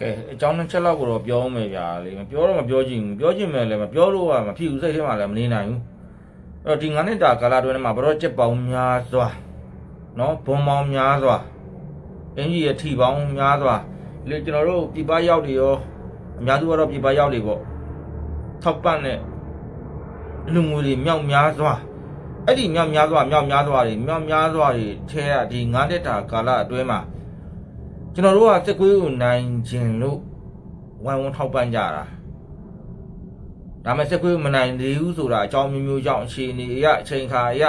ကဲအကြောင်းနဲ့ချက်လောက်ကိုတော့ပြောမယ်ဗျာလေမပြောတော့မပြောချင်ဘူးပြောချင်မယ်လည်းမပြောလို့ကမဖြစ်ဘူးစိတ်ထဲမှာလည်းမနေနိုင်ဘူးအဲ့တော့ဒီ9နှစ်တာကာလအတွင်းမှာဘရော့ချက်ပေါင်းများစွာနော်ဘုံပေါင်းများစွာအင်ကြီးရဲ့ထီပေါင်းများစွာလေကျွန်တော်တို့ပြပရောက်တွေရောအများစုကတော့ပြပရောက်တွေပေါ့ထောက်ပံ့တဲ့လူငွေတွေမြောက်များစွာအဲ့ဒီမြောက်များစွာတွေထဲကဒီ9နှစ်တာကာလအတွင်းမှာကျွန်တော်တို့ကစက်ကွေးကိုနိုင်ခြင်းလို့ဝိုင်းဝန်းထောက်ပံ့ကြတာဒါမဲ့စက်ကွေးမနိုင်သေးဘူးဆိုတာအကြောင်းမျိုးကြောင့်အခြေအနေအရအချိန်ခါအရ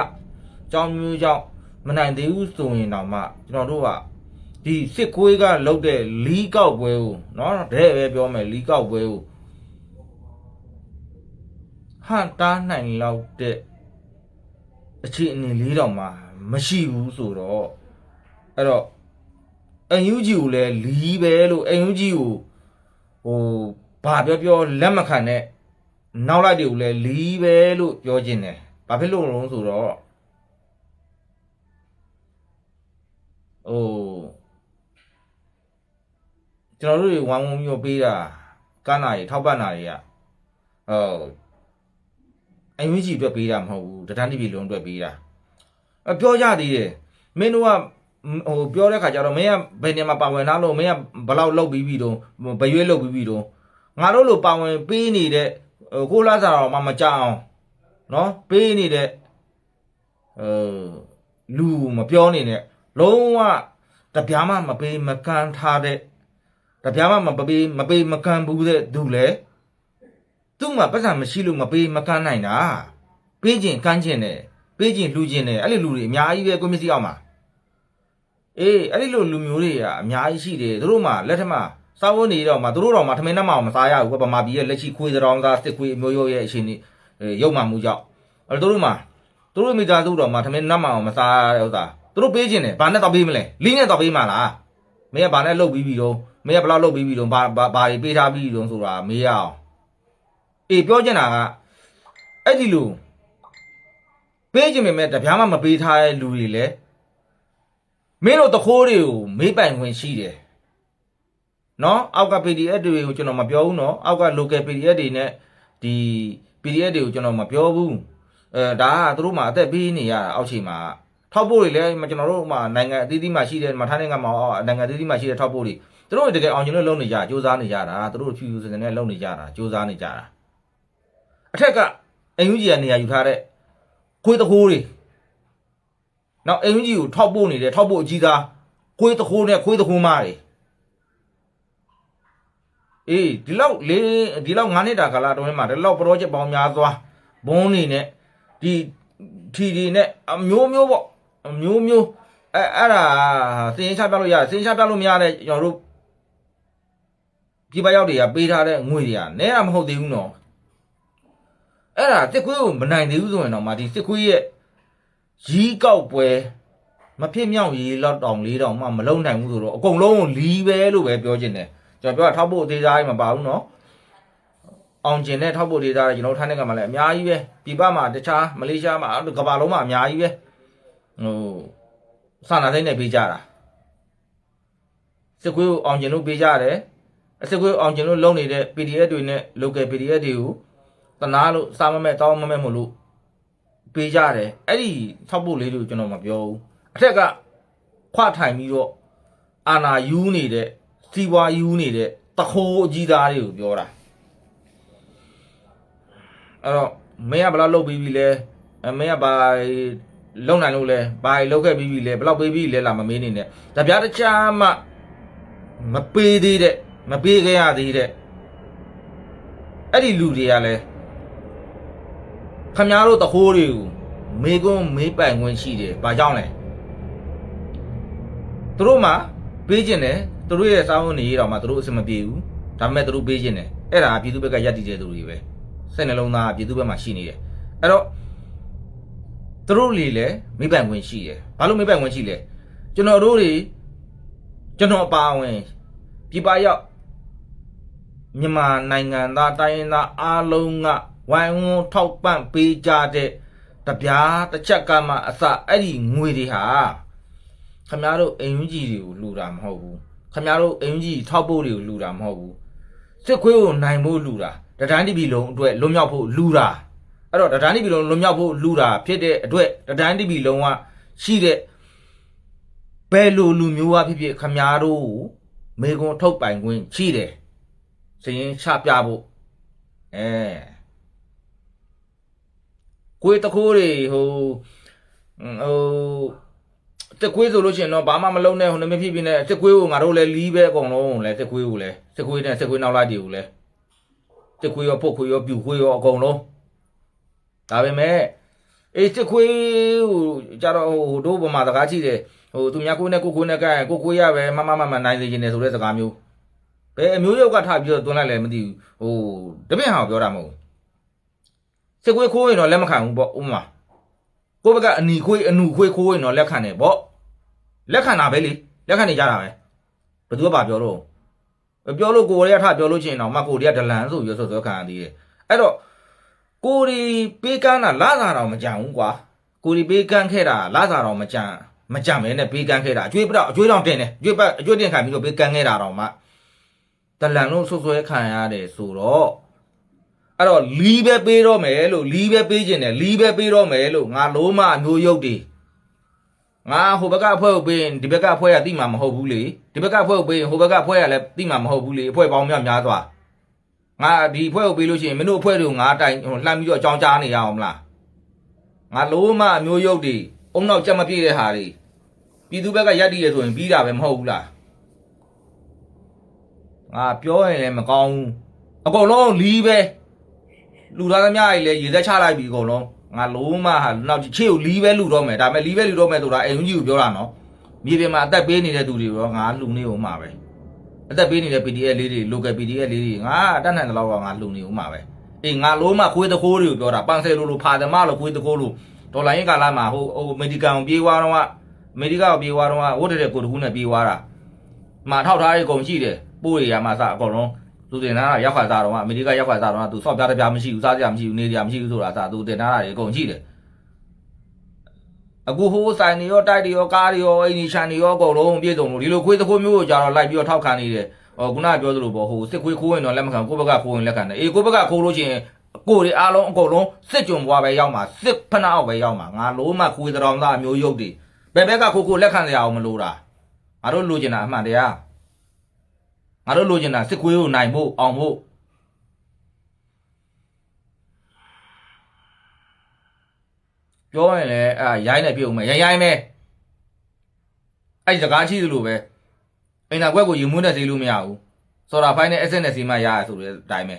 အကြောင်းမျိုးကြောင့်မနိုင်သေးဘူးဆိုရင်တော့မှကျွန်တော်တို့ကဒီစစ်ကွေးကလုပ်တဲ့လီးကောက်ပွဲကိုเนาะတဲ့ပဲပြောမယ်လီးကောက်ပွဲကိုဟန်တားနိုင်လောက်တဲ့အခြေအနေလေးတော့မှမရှိဘူးဆိုတော့အဲ့တော့UG ကိုလည်းလီးပဲလို့UG ကိုဘာပြောလက်မခံနဲ့နောက်လိုက်တွေကိုလည်းလီးပဲလို့ပြောခြင်းတယ်ဘာဖြစ်လို့လဲဆိုတော့ကျွန်တော်တို့တွေဝမ်းဝန်းမျိုးပေးတာကန်းနာတွေထောက်ပံ့တာတွေကUG အတွက်ပေးတာမဟုတ်ဘူးတဒန်းတိပြည်လုံးအတွက်ပေးတာပြောကြသေးတယ်မင်းတို့ကပြောတဲ့ခါကျတော့မင်းကဘယ်နေမှာပါဝင်လာလို့မင်းကဘလောက်လောက်ပြီးပြီတော့ဘရွေးလောက်ပြီးပြီတော့ငါတို့လိုပါဝင်ပေးနေတဲ့ကိုလာစားတော့မှမကြအောင်နော်ပေးနေတဲ့လူမပြောနေနဲ့လုံးဝတပြားမှမပေးမကန်ထားတဲ့တပြားမှမပေးမကန်ဘူးတဲ့သူလေသူ့မှာပတ်စံမရှိလို့မပေးမကန်နိုင်တာပေးခြင်းကမ်းခြင်းနဲ့ပေးခြင်းလှူခြင်းနဲ့အဲ့လိုလူတွေအများကြီးပဲကိုမျက်စိအောက်မှာအဲ့ဒီလိုလူမျိုးတွေကအများကြီးရှိတယ်သူတို့မှလက်ထက်မှာစားဖို့နေတော့မှသူတို့တော့မှထမင်းနှမအောင်မစားရဘူးဗမာပြည်ရဲ့လက်ရှိခွေးတောင်သားစစ်ခွေးမျိုးရိုးရဲ့အရှင်ကြီးရုပ်မှမှုကြောင့်သူတို့မိသားစုတော့မှထမင်းနှမအောင်မစားရတဲ့ဥစ္စာသူတို့ပေးခြင်းတယ်ဘာနဲ့တော့ပေးမလဲလီးနဲ့တော့ပေးမှာလားမင်းကဘာနဲ့လှုပ်ပြီးပြီတော့မင်းကဘလောက်လှုပ်ပြီးပြီတော့ဘာတွေပေးထားပြီးတော့ဆိုတာမေးရအောင်ပြောချင်တာကအဲ့ဒီလိုပေးခြင်းပေမဲ့တပြားမှမပေးထားတဲ့လူတွေလည်းမင်းတို့တခိုးတွေကိုမေးပိုင်ခွင့်ရှိတယ်နော်အောက်က PDF တွေကိုကျွန်တော်မပြောဘူးနော်အောက်က local PDF တွေနဲ့ဒီ PDF တွေကိုကျွန်တော်မပြောဘူးဒါကသူတို့မှအသက်ပေးနေရတာအောက်ခြေမှာထောက်ပို့တွေလည်းကျွန်တော်တို့မှနိုင်ငံအသီးသီးမှာရှိတဲ့မထားနိုင်ငံမှာနိုင်ငံအသီးသီးမှာရှိတဲ့ထောက်ပို့တွေသူတို့တကယ်အောင်ကျွန်တော်လုပ်နေကြစူးစမ်းနေကြတာသူတို့ဖြူစင်နဲ့လုပ်နေကြတာစူးစမ်းနေကြတာအထက်ကUG ကနေရာယူထားတဲ့ခွေးတခိုးတွေနောက် UG ကိုထောက်ပို့နေတဲ့ထောက်ပို့အကြီးသားခွေးတခိုးနဲ့ခွေးတခိုးမတွေဒီလောက်9နှစ်တာကာလအတွင်းမှာဒီလောက်ပရောဂျက်ပေါင်းများစွာဘုံနေနဲ့ဒီထီတွေနဲ့အမျိုးပေါ့အမျိုးအဲ့ဒါစင်ချပြလို့ရတယ်စင်ချပြလို့မရတဲ့ကျွန်တော်တို့ဒီဘက်ရောက်တွေကပေးထားတဲ့ငွေတွေကနဲတာမဟုတ်သေးဘူးနော်အဲ့ဒါစစ်ခွေးကိုမနိုင်သေးဘူးဆိုရင်တော့မှဒီစစ်ခွေးရဲ့ရီးကောက်ပွဲမဖြစ်မြောက်ရေးလောက်တောင်၄တောင်မှမလုံနိုင်ဘူးဆိုတော့အကုန်လုံးကိုလီးပဲလို့ပဲပြောချင်တယ်ကျွန်တော်ပြောတာထောက်ဖို့အသေးစားကြီးမပါဘူးနော်အောင်ကျင်တဲ့ထောက်ဖို့အသေးစားတွေကျွန်တော်ထိုင်းနိုင်ငံမှာလည်းအများကြီးပဲပြည်ပမှာတခြားမလေးရှားမှာကမ္ဘာလုံးမှာအများကြီးပဲစာနာသိန်းနဲ့ပေးကြတာစစ်ကွေးကိုအောင်ကျင်လို့ပေးကြတယ်စစ်ကွေးအောင်ကျင်လို့လုံနေတဲ့ PDF တွေနဲ့ local PDF တွေကိုတနာလို့စားမမဲ့တောင်းမမဲ့မလို့ပေးကြတယ်အဲ့ဒီထောက်ဖို့လေးတွေကိုကျွန်တော်မပြောဘူးအထက်ကခွထိုင်ပြီးတော့အာနာယူးနေတဲ့စီးပွားယူးနေတဲ့တခိုးအကြီးသားတွေကိုပြောတာအဲ့တော့မင်းကဘယ်လောက်လုပ်ပြီးပြီလဲမင်းကဘာလုံနိုင်လို့လဲဘာလုပ်ခဲ့ပြီးပြီလဲဘယ်လောက်ပေးပြီးလဲလာမမေးနေနဲ့တပြားတခြားမှမပေးသေးတဲ့မပေးခဲ့ရသေးတဲ့အဲ့ဒီလူတွေကလည်းခင်ဗျားတို့တခိုးတွေကိုမေးပိုင်ခွင့်ရှိတယ်ဘာကြောင့်လဲသူတို့မှပေးခြင်းတယ်သူတို့ရဲ့စားဝတ်နေရေးတော့မှသူတို့အဆင်မပြေဘူးဒါပေမဲ့သူတို့ပေးခြင်းတယ်အဲ့ဒါပြည်သူဘက်ကရပ်တည်တဲ့သူတွေပဲစိတ်နှလုံးသားပြည်သူဘက်မှာရှိနေတယ်အဲ့တော့သူတို့တွေလည်းမေးပိုင်ခွင့်ရှိတယ်ဘာလို့မေးပိုင်ခွင့်ရှိလဲကျွန်တော်အပါဝင်ပြည်ပရောက်မြန်မာနိုင်ငံသားတိုင်းရင်းသားအားလုံးကဝိုင်းဝန်းထောက်ပံ့ပေးကြတဲ့တပြားတစ်ချက်ကမှအစအဲ့ဒီငွေတွေဟာခင်ဗျားတို့UGတွေကိုလှူတာမဟုတ်ဘူး ခင်ဗျားတို့အင်ကြီးထောက်ဖို့တွေကိုလူတာမဟုတ်ဘူးစစ်ခွေးကိုနိုင်ဖို့လူတာတဒန်းတီဗီလုံးအတွက်လွတ်မြောက်ဖို့လူတာအဲ့တော့တဒန်းတီဗီလုံးလွတ်မြောက်ဖို့လူတာဖြစ်တဲ့အတွက်တဒန်းတီဗီလုံးကရှိတဲ့ဘယ်လိုလူမျိုးကဖြစ်ဖြစ်ခင်ဗျားတို့မေကွန်ထုတ်ပိုင်ခွင့်ရှိတယ်စရင်ချပြဖို့ကိုယ်တခိုးတွေဟိုတက်ကွေးဆိုလို့ရှိရင်တော့ဘာမှမလုံးနဲ့ဟိုနမဖြစ်ဖြစ်နဲ့တက်ကွေးကိုငါတို့လည်းလီးပဲအကုန်လုံးလဲတက်ကွေးကိုလဲတက်ကွေးနဲ့တက်ကွေးနောက်လိုက်တွေကိုလဲတက်ခွေးရောဖုတ်ခွေးရောပြူခွေးရောအကုန်လုံးဒါပေမဲ့တက်ခွေးဟိုကြတော့ဟိုတို့ပေါ်မှာစကားကြည့်တယ်ဟိုသူများခွေးနဲ့ကိုခွေးနဲ့ကဲကိုခွေးရပဲမနိုင်စေချင်တယ်ဆိုတဲ့စကားမျိုးဘယ်အမျိုးရောက်ကထားပြီးတော့တွန်းလိုက်လဲမသိဘူးဟိုတပည့်ဟာပြောတာမဟုတ်တက်ခွေးခိုးရင်တော့လက်မခံဘူးပေါ့ဥမာကိုဘက်ကအနီခွေးအနူခွေးခိုးရင်တော့လက်ခံတယ်ပေါ့လက်ခံတာပဲလေလက်ခံနေကြတာပဲဘယ်သူကပါပြောတော့ပြောလို့ကိုရီးယားထပြောလို့ချင်းတော့မကိုရီးယားဒလန်ဆိုပြီးဆိုခံရသေးတယ်အဲ့တော့ကိုရီပေးကမ်းတာလာစားတော့မကြံဘူးကွာကိုရီပေးကမ်းခဲ့တာလာစားတော့မကြံမဲနဲ့ပေးကမ်းခဲ့တာအကျွေးတော့တင်တယ်အကျွေးတင်ခံပြီးတော့ပေးကမ်းခဲ့တာတော့မှဒလန်လို့ဆွဲခံရတယ်ဆိုတော့အဲ့တော့လီးပဲပေးတော့မယ်လို့လီးပဲပေးခြင်းတယ်လီးပဲပေးတော့မယ်လို့ငါလုံးမအမျိုးရုပ်တွေငါဟိုဘက်ကအဖွဲ့ကိုပေးရင်ဒီဘက်ကအဖွဲ့ကတိမှာမဟုတ်ဘူးလေဒီဘက်ကအဖွဲ့ကိုပေးရင်ဟိုဘက်ကအဖွဲ့ကလည်းတိမှာမဟုတ်ဘူးလေအဖွဲ့ပေါင်းများစွာငါဒီအဖွဲ့ကိုပေးလို့ရှိရင်မင်းတို့အဖွဲ့တွေကိုငါတိုင်လှမ်းပြီးတော့အကြောင်းကြားနေရအောင်မလားငါလုံးမအမျိုးရုပ်တွေအုံနောက်ကြက်မပြည့်တဲ့ဟာတွေပြည်သူဘက်ကရက်တည်ရဆိုရင်ပြီးတာပဲမဟုတ်ဘူးလားငါပြောရင်လည်းမကောင်းဘူးအကုန်လုံးလီးပဲလူသားသမားကြီးလည်းရေသက်ချလိုက်ပြီအကုန်လုံးငါလုံးမဟာနောက်ချေကိုလီးပဲလူတော့မယ်ဒါပေမဲ့လီးပဲလူတော့မယ်ဆိုတာအိမ်ကြီးကိုပြောတာနော်မြေပြင်မှာအသက်ပေးနေတဲ့သူတွေရောငါလူနေဦးမှာပဲအသက်ပေးနေတဲ့ PDF လေးတွေ local PDF လေးတွေငါတတ်နိုင်တဲ့လောက်ကငါလူနေဦးမှာပဲအေးငါလုံးမခွေးတခိုးတွေကိုပြောတာပန်ဆယ်လိုဖာသမလို့ခွေးတခိုးလို့ဒေါ်လာရင်းကာလမှာဟိုအမေရိကန်ပြေးသွားတော့အမေရိကန်ပြေးသွားတော့ဝတ်တဲ့ကိုတခုနဲ့ပြေးသွားတာမှာထောက်ထားရေးကုန်ရှိတယ်ပို့ရရမှာစအကုန်လုံးသူတင်ထားတာရောက်ခါစားတော့အမေရိကန်ရောက်ခါစားတော့သူဆော့ပြားတပြားမရှိဘူးစားကြမရှိဘူးနေကြမရှိဘူးဆိုတာသူတင်ထားတာတွေအကုန်ရှိတယ်အခုဟိုဆိုင်တွေရောတိုက်တွေရောကားတွေရောအိမ်ကြီးချန်တွေရောအကုန်လုံးပြည့်စုံလို့ဒီလိုခွေးတခိုးမျိုးကိုကြာတော့လိုက်ပြီးတော့ထောက်ခံနေတယ်ဟိုခုနကပြောသလိုပေါ့ဟိုစစ်ခွေးခိုးရင်တော့လက်မခံကိုယ့်ဘက်ကခိုးရင်လက်ခံတယ်အေးကိုယ့်ဘက်ကခိုးလို့ရှိရင်ကိုယ်တွေအားလုံးအကုန်လုံးစစ်ကြုံဘွားပဲရောက်မှာစစ်ဖနာအောက်ပဲရောက်မှာငါလုံးမခွေးတောင်သားအမျိုးရုပ်တွေဘယ်ဘက်ကခိုးလက်ခံရအောင်မလို့တာငါတို့လိုချင်တာအမှန်တရားငါတို့လိုချင်တာစစ်ခွေးကိုနိုင်ဖို့အောင်ဖို့ပြောရင်လည်းရိုင်းနေပြုံးမယ်ရိုင်းမယ်အဲ့စကားရှိသလိုပဲအိမ်သာကွက်ကိုယူမွန်းနဲ့ဈေးလို့မရဘူးစော်တာဖိုင်းနဲ့ SS နဲ့ဈေးမှရရဆိုတဲ့အတိုင်းပဲ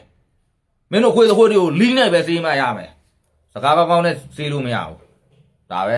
မင်းတို့ခွေးသခိုးတွေကိုလီးနဲ့ပဲဈေးမှရမယ်စကားကောင်းနဲ့ဈေးလို့မရဘူးဒါပဲ